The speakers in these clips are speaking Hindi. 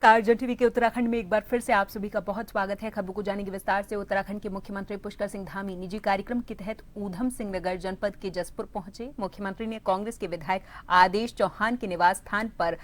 नमस्कार। जन टीवी के उत्तराखंड में एक बार फिर से आप सभी का बहुत स्वागत है। खबरों को जानेंगे विस्तार से। उत्तराखंड के मुख्यमंत्री पुष्कर सिंह धामी निजी कार्यक्रम के तहत ऊधम सिंह नगर जनपद के जसपुर पहुंचे। मुख्यमंत्री ने कांग्रेस के विधायक आदेश चौहान के निवास स्थान पर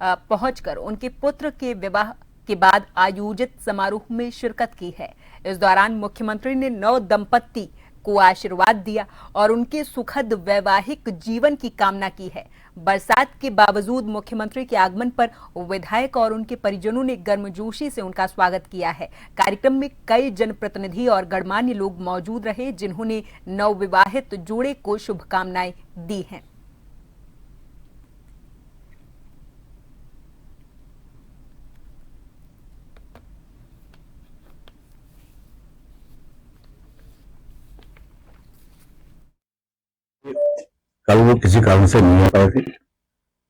पहुंचकर उनके पुत्र के विवाह के बाद आयोजित समारोह में शिरकत की है। इस दौरान मुख्यमंत्री ने नव दंपत्ति को आशीर्वाद दिया और उनके सुखद वैवाहिक जीवन की कामना की है। बरसात के बावजूद मुख्यमंत्री के आगमन पर विधायक और उनके परिजनों ने गर्मजोशी से उनका स्वागत किया है। कार्यक्रम में कई जनप्रतिनिधि और गणमान्य लोग मौजूद रहे, जिन्होंने नवविवाहित जोड़े को शुभकामनाएं दी हैं। कल वो किसी कारण से नहीं आ पाए थे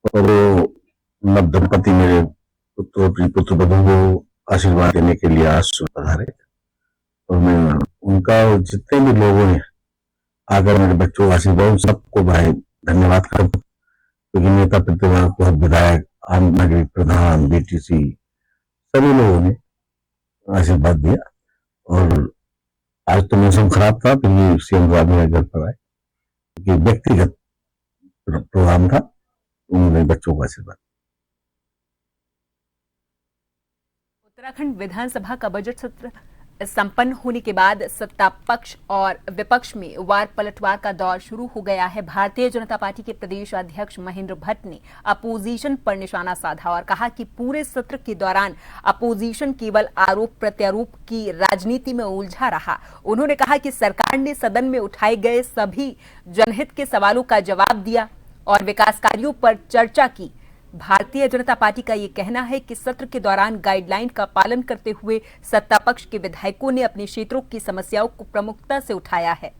और वो नव दंपति मेरे पुत्र बधू को आशीर्वाद देने के लिए आज पधारे और मैं उनका जितने भी लोगों ने आकर मेरे बच्चों को आशीर्वाद, सबको भाई धन्यवाद करता हूँ, क्योंकि नेता प्रतिपक्ष, विधायक, आम नागरिक, प्रधान, बीटीसी सभी लोगों ने आशीर्वाद दिया। और आज तो मौसम खराब था, फिर भी सीएम साहब मेरे घर पर आए, क्योंकि व्यक्तिगत प्रोग्राम था, उन्होंने बच्चों को आशीर्वाद। उत्तराखंड विधानसभा का बजट सत्र संपन्न होने के बाद सत्ता पक्ष और विपक्ष में वार पलटवार का दौर शुरू हो गया है। भारतीय जनता पार्टी के प्रदेश अध्यक्ष महेंद्र भट्ट ने अपोजिशन पर निशाना साधा और कहा कि पूरे सत्र के दौरान अपोजिशन केवल आरोप प्रत्यारोप की राजनीति में उलझा रहा। उन्होंने कहा कि सरकार ने सदन में उठाए गए सभी जनहित के सवालों का जवाब दिया और विकास कार्यों पर चर्चा की। भारतीय जनता पार्टी का ये कहना है कि सत्र के दौरान गाइडलाइन का पालन करते हुए सत्ता पक्ष के विधायकों ने अपने क्षेत्रों की समस्याओं को प्रमुखता से उठाया है।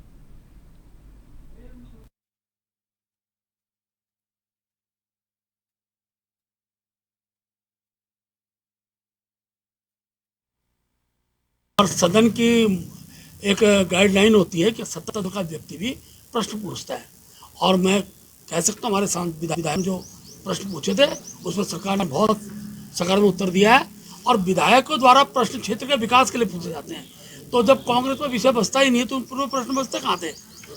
और सदन की एक गाइडलाइन होती है कि सत्ता का व्यक्ति भी प्रश्न पूछता है, और मैं कह सकता हूँ हमारे विधायक जो प्रश्न पूछे थे उसमें सरकार ने बहुत सकारात्मक उत्तर दिया है, और विधायकों द्वारा प्रश्न क्षेत्र के विकास के लिए पूछे जाते हैं। तो जब कांग्रेस में विषय बचता ही नहीं है तो उन पूरे प्रश्न बचते कहाँ थे?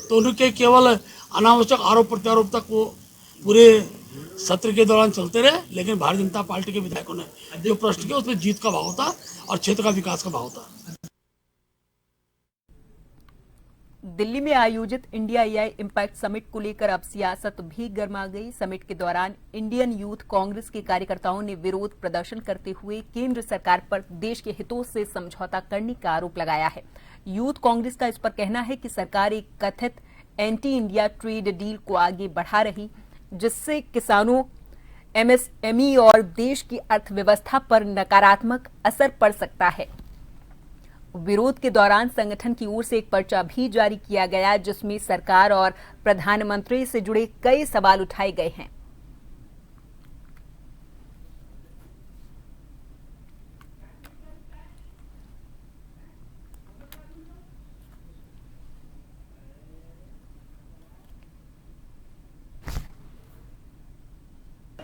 तो उनके केवल अनावश्यक आरोप प्रत्यारोप तक वो पूरे सत्र के दौरान चलते रहे, लेकिन भारतीय जनता पार्टी के विधायकों ने जो प्रश्न किया उसमें जीत का भाव था और क्षेत्र का विकास का भाव था। दिल्ली में आयोजित इंडिया एआई इम्पैक्ट समिट को लेकर अब सियासत भी गर्मा गई। समिट के दौरान इंडियन यूथ कांग्रेस के कार्यकर्ताओं ने विरोध प्रदर्शन करते हुए केंद्र सरकार पर देश के हितों से समझौता करने का आरोप लगाया है। यूथ कांग्रेस का इस पर कहना है कि सरकार एक कथित एंटी इंडिया ट्रेड डील को आगे बढ़ा रही, जिससे किसानों, एमएसएमई और देश की अर्थव्यवस्था पर नकारात्मक असर पड़ सकता है। विरोध के दौरान संगठन की ओर से एक पर्चा भी जारी किया गया, जिसमें सरकार और प्रधानमंत्री से जुड़े कई सवाल उठाए गए हैं।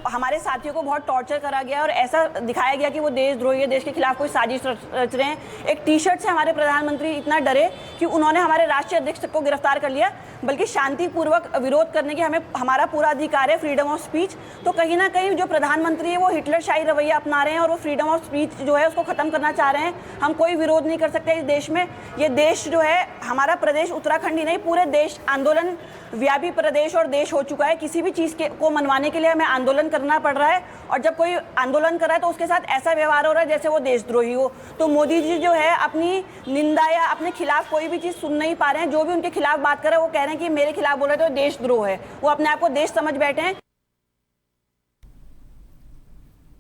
हमारे साथियों को बहुत टॉर्चर करा गया और ऐसा दिखाया गया कि वो देशद्रोही है, देश के खिलाफ कोई साजिश रच रहे हैं। एक टी शर्ट से हमारे प्रधानमंत्री इतना डरे कि उन्होंने हमारे राष्ट्रीय अध्यक्ष को गिरफ्तार कर लिया, बल्कि शांतिपूर्वक विरोध करने की हमारा पूरा अधिकार है, फ्रीडम ऑफ स्पीच। तो कहीं ना कहीं जो प्रधानमंत्री है वो हिटलरशाही रवैया अपना रहे हैं और वो फ्रीडम ऑफ स्पीच जो है उसको खत्म करना चाह रहे हैं। हम कोई विरोध नहीं कर सकते इस देश में। ये देश जो है, हमारा प्रदेश उत्तराखंड ही नहीं, पूरे देश आंदोलन व्यापी प्रदेश और देश हो चुका है। किसी भी चीज़ को मनवाने के लिए हमें आंदोलन करना पड़ रहा है, और जब कोई आंदोलन कर रहा है तो उसके साथ ऐसा व्यवहार हो रहा है जैसे वो देशद्रोही हो। तो मोदी जी जो है अपनी निंदा या अपने खिलाफ कोई भी चीज़ सुन नहीं पा रहे हैं। जो भी उनके खिलाफ बात कर रहे हैं वो कह रहे हैं कि मेरे खिलाफ बोल रहे तो देशद्रोह है। वो अपने आप को देश समझ बैठे हैं।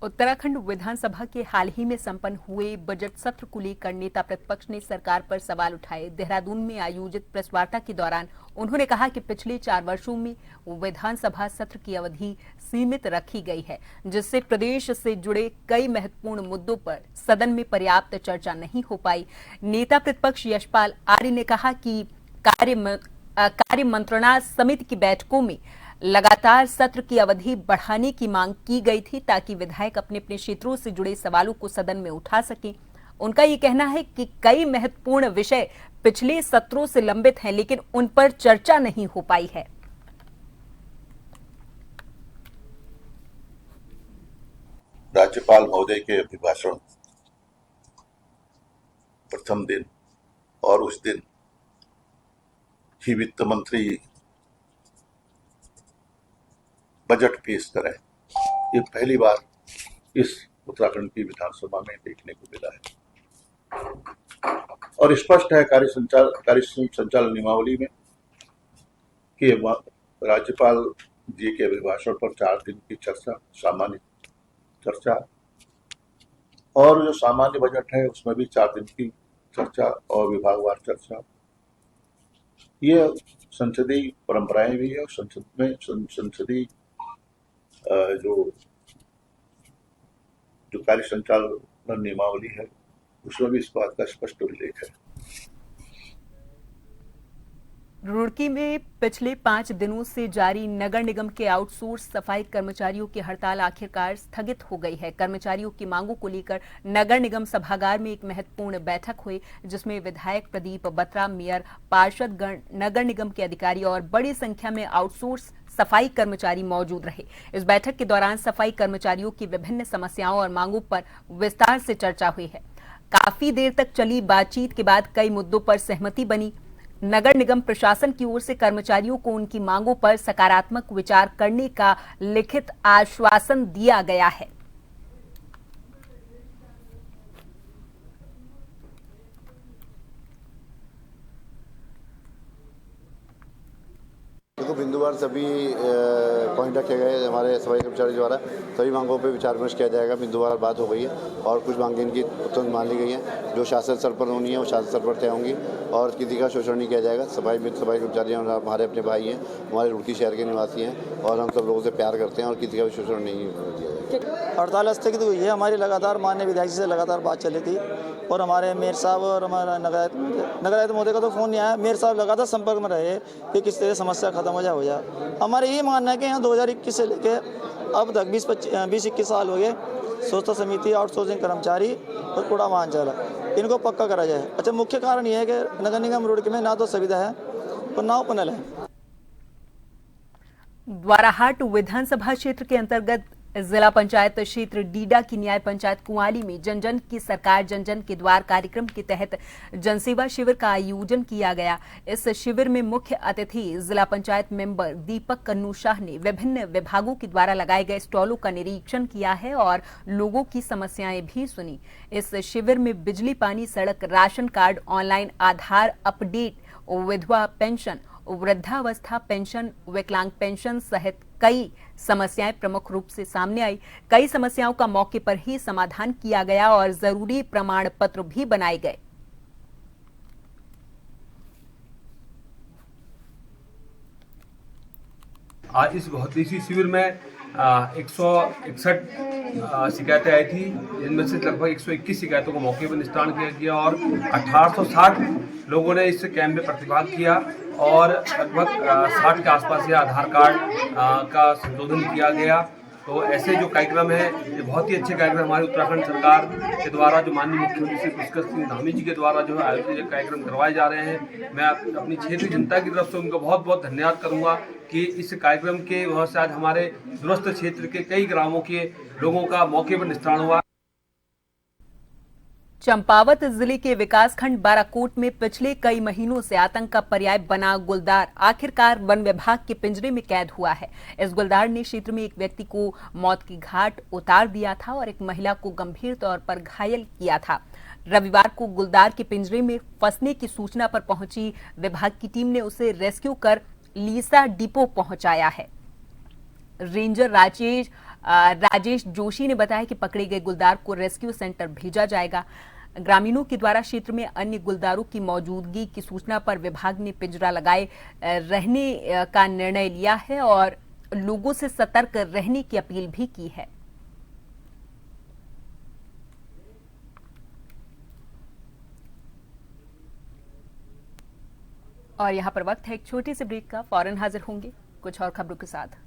उत्तराखंड विधानसभा के हाल ही में संपन्न हुए बजट सत्र को लेकर नेता प्रतिपक्ष ने सरकार पर सवाल उठाए। देहरादून में आयोजित प्रेस वार्ता के दौरान उन्होंने कहा कि पिछले 4 वर्षों में विधानसभा सत्र की अवधि सीमित रखी गई है, जिससे प्रदेश से जुड़े कई महत्वपूर्ण मुद्दों पर सदन में पर्याप्त चर्चा नहीं हो पाई। नेता प्रतिपक्ष यशपाल आर्य ने कहा कि कार्य मंत्रणा समिति की बैठकों में लगातार सत्र की अवधि बढ़ाने की मांग की गई थी ताकि विधायक अपने अपने क्षेत्रों से जुड़े सवालों को सदन में उठा सकें। उनका ये कहना है कि कई महत्वपूर्ण विषय पिछले सत्रों से लंबित हैं, लेकिन उन पर चर्चा नहीं हो पाई है। राज्यपाल महोदय के अभिभाषण प्रथम दिन और उस दिन ही वित्त मंत्री बजट पेश करें, ये पहली बार इस उत्तराखंड की विधानसभा में देखने को मिला है। और स्पष्ट है कार्य संचालन नियमावली में कि राज्यपाल जी के अभिभाषण पर 4 दिन की चर्चा, सामान्य चर्चा, और जो सामान्य बजट है उसमें भी 4 दिन की चर्चा और विभागवार चर्चा। ये संसदीय परंपराएं भी है और संसद में संसदीय जो कार्य संचालन नियमावली है उसमें भी इस बात का स्पष्ट उल्लेख है। रुड़की में पिछले 5 दिनों से जारी नगर निगम के आउटसोर्स सफाई कर्मचारियों की हड़ताल आखिरकार स्थगित हो गई है। कर्मचारियों की मांगों को लेकर नगर निगम सभागार में एक महत्वपूर्ण बैठक हुई, जिसमें विधायक प्रदीप बत्रा, मेयर, पार्षदगण, नगर निगम के अधिकारी और बड़ी संख्या में आउटसोर्स सफाई कर्मचारी मौजूद रहे। इस बैठक के दौरान सफाई कर्मचारियों की विभिन्न समस्याओं और मांगों पर विस्तार से चर्चा हुई है। काफी देर तक चली बातचीत के बाद कई मुद्दों पर सहमति बनी। नगर निगम प्रशासन की ओर से कर्मचारियों को उनकी मांगों पर सकारात्मक विचार करने का लिखित आश्वासन दिया गया है। देखो, बिंदुवार सभी पॉइंट रखे गए हमारे सफाई कर्मचारी द्वारा। सभी मांगों पे विचार विमर्श किया जाएगा। बिंदुवार बात हो गई है और कुछ मांगें इनकी तुरंत मान ली गई हैं। जो शासन स्तर पर होनी है वो शासन स्तर पर तय होंगी और किसी का शोषण नहीं किया जाएगा। सफाई कर्मचारी हमारे अपने भाई हैं, हमारे रुड़की शहर के निवासी हैं और हम सब लोगों से प्यार करते हैं और किसी का भी शोषण नहीं किया जाएगा। हड़ताल स्थगित हुई है। हमारी लगातार माननीय विधायक जी से लगातार बात चली थी और हमारे मेयर साहब और हमारा नगरायुक्त महोदय का तो फ़ोन नहीं आया। मेयर साहब लगातार संपर्क में रहे कि किस तरह समस्या खत्म हो जाए। हमारे ये मानना है कि यहाँ 2021 से लेके अब तक 20-21 साल हो गए। स्वच्छता समिति, आउटसोर्सिंग कर्मचारी और कूड़ा वाहन चालक, इनको पक्का करा जाए। अच्छा, मुख्य कारण ये है कि नगर निगम रुड़की में ना तो सुविधा है और ना उपनल है। द्वाराहाट विधानसभा क्षेत्र के अंतर्गत जिला पंचायत क्षेत्र डीडा की न्याय पंचायत कुंवाली में जन जन की सरकार जन जन के द्वार कार्यक्रम के तहत जनसेवा शिविर का आयोजन किया गया। इस शिविर में मुख्य अतिथि जिला पंचायत मेंबर दीपक कन्नू शाह ने विभिन्न विभागों के द्वारा लगाए गए स्टॉलों का निरीक्षण किया है और लोगों की समस्याएं भी सुनी। इस शिविर में बिजली, पानी, सड़क, राशन कार्ड, ऑनलाइन आधार अपडेट, विधवा पेंशन, वृद्धावस्था पेंशन, विकलांग पेंशन सहित कई समस्याएं प्रमुख रूप से सामने आई। कई समस्याओं का मौके पर ही समाधान किया गया और जरूरी प्रमाण पत्र भी बनाए गए। आज इस बहुत इसी शिविर में 161 शिकायतें आई थी, जिनमें से लगभग 121 शिकायतों को मौके पर निस्तारण किया गया और 1860 लोगों ने इस कैंप में प्रतिभाग किया और लगभग 60 के आसपास ये आधार कार्ड का संशोधन किया गया। तो ऐसे जो कार्यक्रम है ये बहुत ही अच्छे कार्यक्रम हमारी उत्तराखंड सरकार के द्वारा, जो माननीय मुख्यमंत्री श्री पुष्कर सिंह धामी जी के द्वारा जो है आयोजित कार्यक्रम करवाए जा रहे हैं। मैं अपनी क्षेत्रीय जनता की तरफ से उनको बहुत बहुत धन्यवाद करूंगा कि इस कार्यक्रम के वजह से आज हमारे दूरस्थ क्षेत्र के कई ग्रामों के लोगों का मौके पर निस्तारण हुआ। चंपावत जिले के विकासखंड बाराकोट में पिछले कई महीनों से आतंक का पर्याय बना गुलदार आखिरकार वन विभाग के पिंजरे में कैद हुआ है। इस गुलदार ने क्षेत्र में एक व्यक्ति को मौत की घाट उतार दिया था और एक महिला को गंभीर तौर पर घायल किया था। रविवार को गुलदार के पिंजरे में फंसने की सूचना पर पहुंची विभाग की टीम ने उसे रेस्क्यू कर लीसा डिपो पहुंचाया है। रेंजर राजेश जोशी ने बताया कि पकड़े गए गुलदार को रेस्क्यू सेंटर भेजा जाएगा। ग्रामीणों के द्वारा क्षेत्र में अन्य गुलदारों की मौजूदगी की सूचना पर विभाग ने पिंजरा लगाए रहने का निर्णय लिया है और लोगों से सतर्क रहने की अपील भी की है। और यहाँ पर वक्त है एक छोटे से ब्रेक का, फौरन हाजिर होंगे। कुछ और खबरों के साथ।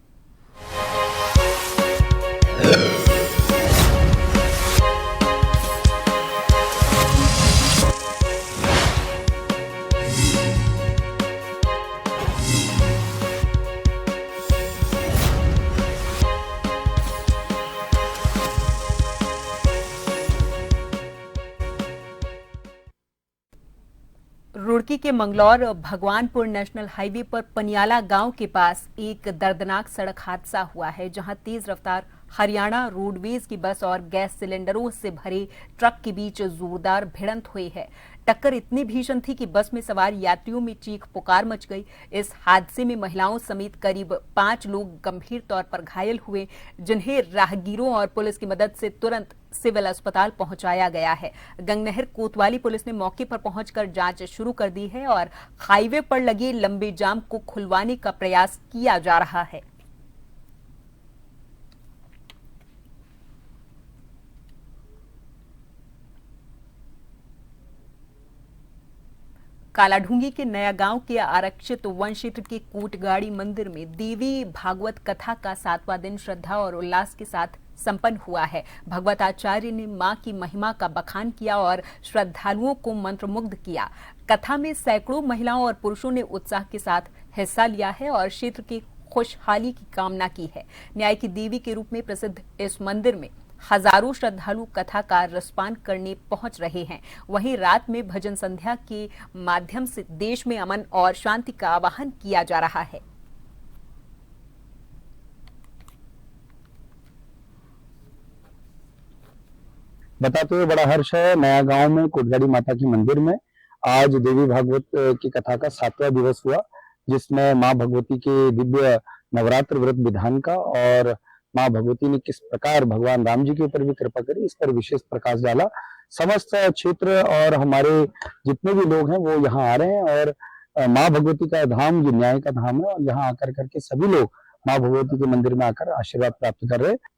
रुड़की के मंगलौर भगवानपुर नेशनल हाईवे पर पनियाला गांव के पास एक दर्दनाक सड़क हादसा हुआ है, जहां तेज रफ्तार हरियाणा रोडवेज की बस और गैस सिलेंडरों से भरे ट्रक के बीच जोरदार भिड़ंत हुई है। टक्कर इतनी भीषण थी कि बस में सवार यात्रियों में चीख पुकार मच गई। इस हादसे में महिलाओं समेत करीब 5 लोग गंभीर तौर पर घायल हुए, जिन्हें राहगीरों और पुलिस की मदद से तुरंत सिविल अस्पताल पहुंचाया गया है। गंगनहर कोतवाली पुलिस ने मौके पर पहुंचकर जांच शुरू कर दी है और हाईवे पर लगे लंबे जाम को खुलवाने का प्रयास किया जा रहा है। कालाढूंगी के नया गांव के आरक्षित वन क्षेत्र के कोटगाड़ी मंदिर में देवी भागवत कथा का 7वां दिन श्रद्धा और उल्लास के साथ संपन्न हुआ है। भगवत आचार्य ने मां की महिमा का बखान किया और श्रद्धालुओं को मंत्रमुग्ध किया। कथा में सैकड़ों महिलाओं और पुरुषों ने उत्साह के साथ हिस्सा लिया है और क्षेत्र की खुशहाली की कामना की है। न्याय की देवी के रूप में प्रसिद्ध इस मंदिर में हजारों श्रद्धालु कथा का रसपान करने पहुंच रहे हैं। वहीं रात में भजन संध्या के माध्यम से देश में अमन और शांति का आह्वान किया जा रहा है। बताते हुए बड़ा हर्ष है, नया गांव में कोटगाड़ी माता की मंदिर में आज देवी भागवत की कथा का 7वां दिवस हुआ, जिसमें मां भगवती के दिव्य नवरात्र व्रत विधान का और मां भगवती ने किस प्रकार भगवान राम जी के ऊपर भी कृपा करी, इस पर विशेष प्रकाश डाला। समस्त क्षेत्र और हमारे जितने भी लोग हैं वो यहाँ आ रहे हैं और मां भगवती का धाम ये न्याय का धाम है और यहाँ आकर करके सभी लोग मां भगवती के मंदिर में आकर आशीर्वाद प्राप्त कर रहे हैं।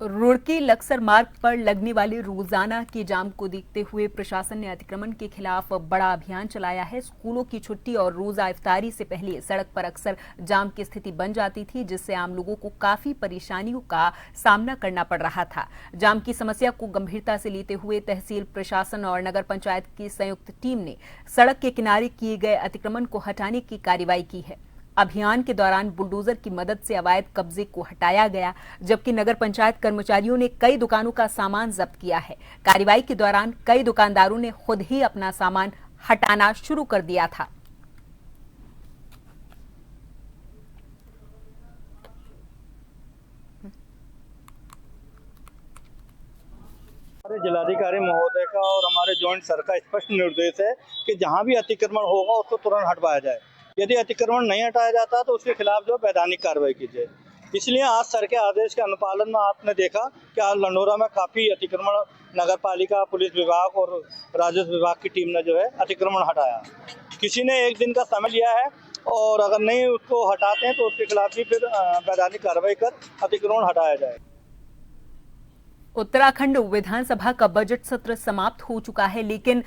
रुड़की लक्सर मार्ग पर लगने वाले रोजाना के जाम को देखते हुए प्रशासन ने अतिक्रमण के खिलाफ बड़ा अभियान चलाया है। स्कूलों की छुट्टी और रोजा इफ्तारी से पहले सड़क पर अक्सर जाम की स्थिति बन जाती थी, जिससे आम लोगों को काफी परेशानियों का सामना करना पड़ रहा था। जाम की समस्या को गंभीरता से लेते हुए तहसील प्रशासन और नगर पंचायत की संयुक्त टीम ने सड़क के किनारे किए गए अतिक्रमण को हटाने की कार्रवाई की है। अभियान के दौरान बुलडोजर की मदद से अवैध कब्जे को हटाया गया, जबकि नगर पंचायत कर्मचारियों ने कई दुकानों का सामान जब्त किया है। कार्रवाई के दौरान कई दुकानदारों ने खुद ही अपना सामान हटाना शुरू कर दिया था। हमारे जिलाधिकारी महोदय का और हमारे जॉइंट सर का स्पष्ट निर्देश है कि जहां भी अतिक्रमण होगा उसको तुरंत हटवाया जाए। यदि अतिक्रमण नहीं हटाया जाता तो उसके खिलाफ जो वैधानिक कार्रवाई की जाए। इसलिए आज सर के आदेश के अनुपालन में आपने देखा कि आज लंडोरा में काफी अतिक्रमण नगर पालिका, पुलिस विभाग और राजस्व विभाग की टीम ने जो है अतिक्रमण हटाया। किसी ने 1 दिन का समय लिया है और अगर नहीं उसको हटाते हैं तो उसके खिलाफ भी फिर वैधानिक कार्रवाई कर अतिक्रमण हटाया जाए। उत्तराखंड विधानसभा का बजट सत्र समाप्त हो चुका है, लेकिन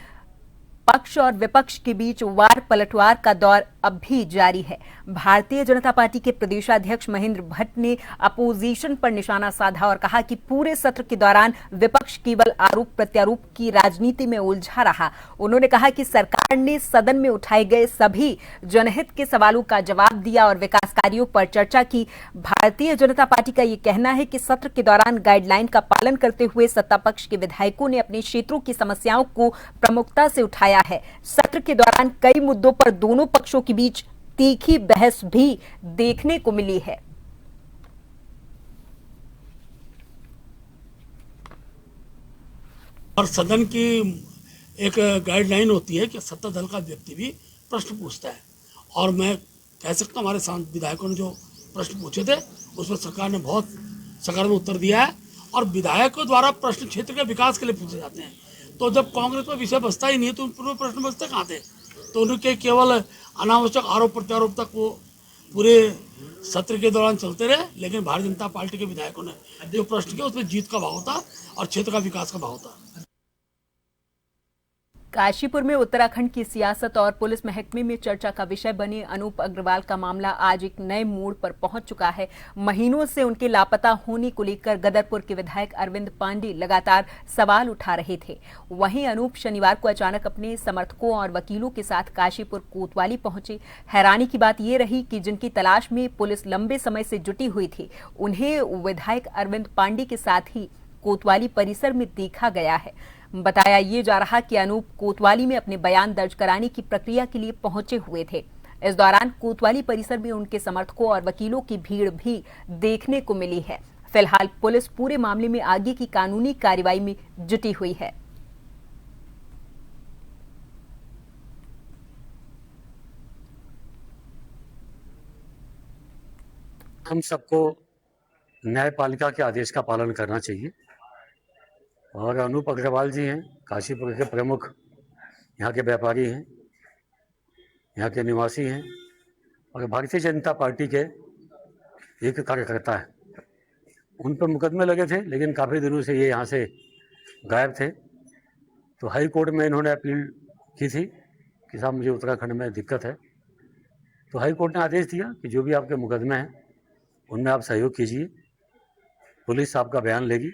पक्ष और विपक्ष के बीच वार पलटवार का दौर अब भी जारी है। भारतीय जनता पार्टी के प्रदेशाध्यक्ष महेंद्र भट्ट ने अपोजिशन पर निशाना साधा और कहा कि पूरे सत्र के दौरान विपक्ष केवल आरोप प्रत्यारोप की राजनीति में उलझा रहा। उन्होंने कहा कि सरकार ने सदन में उठाए गए सभी जनहित के सवालों का जवाब दिया और विकास कार्यों पर चर्चा की। भारतीय जनता पार्टी का ये कहना है कि सत्र के दौरान गाइडलाइन का पालन करते हुए सत्ता पक्ष के विधायकों ने अपने क्षेत्रों की समस्याओं को प्रमुखता से उठाया है। सत्र के दौरान कई मुद्दों पर दोनों पक्षों के बीच तीखी बहस भी देखने को मिली है। और सदन की एक गाइडलाइन होती है कि सत्ता दल का व्यक्ति भी प्रश्न पूछता है, और मैं कह सकता हूँ हमारे विधायकों ने जो प्रश्न पूछे थे उस पर सरकार ने बहुत सकारात्मक उत्तर दिया है। और विधायकों द्वारा प्रश्न क्षेत्र के विकास के लिए पूछे जाते हैं, तो जब कांग्रेस में विषय बचता ही नहीं है तो उन पूरे प्रश्न बचते कहाँ थे। तो उनके केवल अनावश्यक आरोप प्रत्यारोप तक वो पूरे सत्र के दौरान चलते रहे, लेकिन भारतीय जनता पार्टी के विधायकों ने जो प्रश्न किया उसमें जीत का भाव था और क्षेत्र का विकास का भाव था। काशीपुर में उत्तराखंड की सियासत और पुलिस महकमे में चर्चा का विषय बने अनूप अग्रवाल का मामला आज एक नए मोड़ पर पहुंच चुका है। महीनों से उनके लापता होने को लेकर गदरपुर के विधायक अरविंद पांडे लगातार सवाल उठा रहे थे। वहीं अनूप शनिवार को अचानक अपने समर्थकों और वकीलों के साथ काशीपुर कोतवाली पहुंचे। हैरानी की बात यह रही कि जिनकी तलाश में पुलिस लंबे समय से जुटी हुई थी, उन्हें विधायक अरविंद पांडे के साथ ही कोतवाली परिसर में देखा गया है। बताया ये जा रहा कि अनूप कोतवाली में अपने बयान दर्ज कराने की प्रक्रिया के लिए पहुंचे हुए थे। इस दौरान कोतवाली परिसर में उनके समर्थकों और वकीलों की भीड़ भी देखने को मिली है। फिलहाल पुलिस पूरे मामले में आगे की कानूनी कार्रवाई में जुटी हुई है। हम सबको न्यायपालिका के आदेश का पालन करना चाहिए और अनूप अग्रवाल जी हैं, काशीपुर के प्रमुख यहाँ के व्यापारी हैं, यहाँ के निवासी हैं और भारतीय जनता पार्टी के एक कार्यकर्ता हैं। उन पर मुकदमे लगे थे, लेकिन काफ़ी दिनों से ये यहाँ से गायब थे। तो हाई कोर्ट में इन्होंने अपील की थी कि साहब मुझे उत्तराखंड में दिक्कत है। तो हाई कोर्ट ने आदेश दिया कि जो भी आपके मुकदमे हैं उनमें आप सहयोग कीजिए, पुलिस आपका बयान लेगी।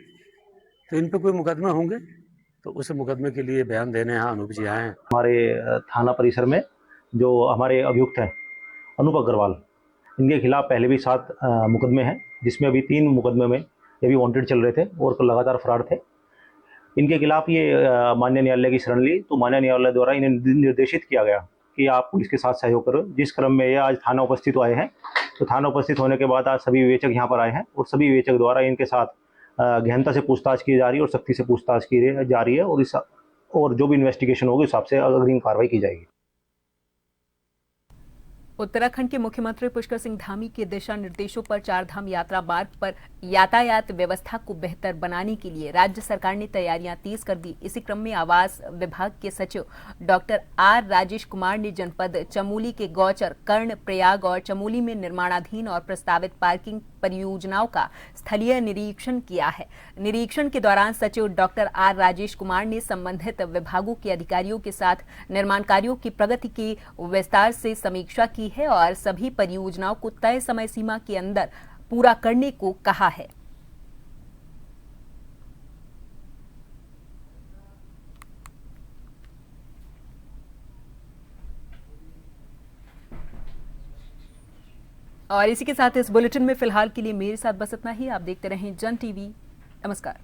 तो इन पर कोई मुकदमे होंगे तो उस मुकदमे के लिए बयान देने यहाँ अनूप जी आए हैं। हमारे थाना परिसर में जो हमारे अभियुक्त हैं अनूप अग्रवाल, इनके खिलाफ पहले भी 7 मुकदमे हैं, जिसमें अभी 3 मुकदमे में ये भी वांटेड चल रहे थे और लगातार फरार थे। इनके खिलाफ ये माननीय न्यायालय की शरण ली तो माननीय न्यायालय द्वारा इन्हें निर्देशित किया गया कि आप पुलिस के साथ सहयोग करो। जिस क्रम में ये आज थाना उपस्थित आए हैं, तो थाना उपस्थित होने के बाद आज सभी विवेचक यहाँ पर आए हैं और सभी विवेचक द्वारा इनके साथ गहनता से पूछताछ की जा रही है और सख्ती से पूछताछ की जा रही है और जो भी इन्वेस्टिगेशन होगी उस हिसाब से अग्रिम कार्रवाई की जाएगी। उत्तराखंड के मुख्यमंत्री पुष्कर सिंह धामी के दिशा निर्देशों पर चारधाम यात्रा मार्ग पर यातायात व्यवस्था को बेहतर बनाने के लिए राज्य सरकार ने तैयारियां तेज कर दी। इसी क्रम में आवास विभाग के सचिव डॉक्टर आर राजेश कुमार ने जनपद चमोली के गौचर, कर्ण प्रयाग और चमोली में निर्माणाधीन और प्रस्तावित पार्किंग परियोजनाओं का स्थलीय निरीक्षण किया है। निरीक्षण के दौरान सचिव डॉक्टर आर राजेश कुमार ने संबंधित विभागों के अधिकारियों के साथ निर्माण कार्यों की प्रगति की विस्तार से समीक्षा की है और सभी परियोजनाओं को तय समय सीमा के अंदर पूरा करने को कहा है। और इसी के साथ इस बुलेटिन में फिलहाल के लिए मेरे साथ बस इतना ही। आप देखते रहें जन टीवी। नमस्कार।